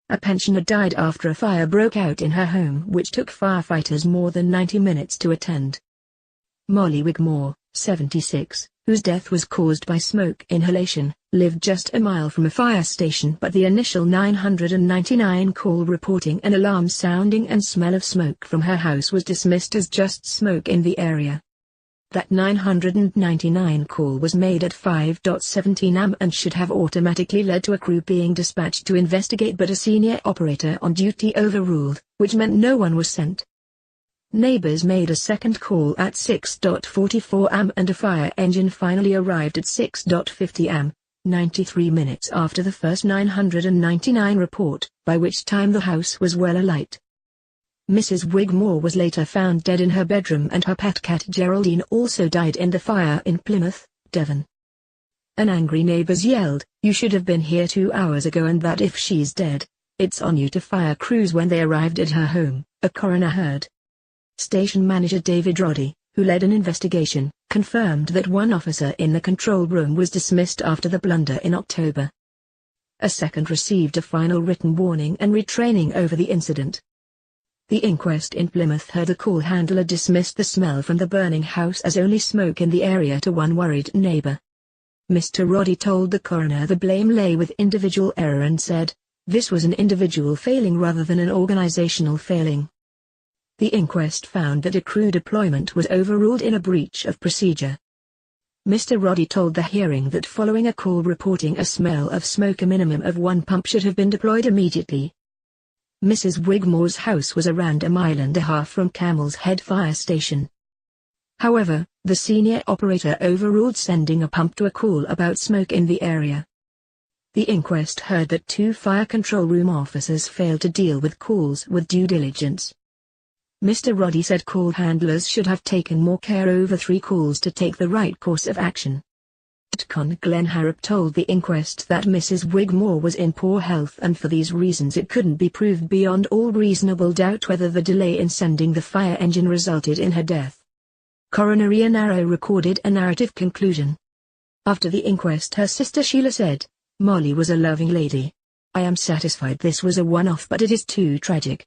a pensioner died after a fire broke out in her home which took firefighters more than 90 minutes to attend. Molly Wigmore, 76, whose death was caused by smoke inhalation, lived just a mile from a fire station, but the initial 999 call reporting an alarm sounding and smell of smoke from her house was dismissed as just smoke in the area. That 999 call was made at 5:17 am and should have automatically led to a crew being dispatched to investigate, but a senior operator on duty overruled, which meant no one was sent. Neighbors made a second call at 6:44 am and a fire engine finally arrived at 6:50 am, 93 minutes after the first 999 report, by which time the house was well alight. Mrs. Wigmore was later found dead in her bedroom and her pet cat Geraldine also died in the fire in Plymouth, Devon. An angry neighbors yelled, "You should have been here 2 hours ago, and that if she's dead, it's on you." To fire crews when they arrived at her home, a coroner heard. Station manager David Roddy, who led an investigation, confirmed that one officer in the control room was dismissed after the blunder in October. A second received a final written warning and retraining over the incident. The inquest in Plymouth heard a call handler dismissed the smell from the burning house as only smoke in the area to one worried neighbor. Mr. Roddy told the coroner the blame lay with individual error and said, "This was an individual failing rather than an organizational failing." The inquest found that a crew deployment was overruled in a breach of procedure. Mr. Roddy told the hearing that following a call reporting a smell of smoke, a minimum of one pump should have been deployed immediately. Mrs. Wigmore's house was around a mile and a half from Camel's Head Fire Station. However, the senior operator overruled sending a pump to a call about smoke in the area. The inquest heard that 2 fire control room officers failed to deal with calls with due diligence. Mr. Roddy said call handlers should have taken more care over 3 calls to take the right course of action. Con Glenn Harrop told the inquest that Mrs. Wigmore was in poor health and for these reasons it couldn't be proved beyond all reasonable doubt whether the delay in sending the fire engine resulted in her death. Coroner Ian Arrow recorded a narrative conclusion. After the inquest, her sister Sheila said, "Molly was a loving lady. I am satisfied this was a one-off, but it is too tragic.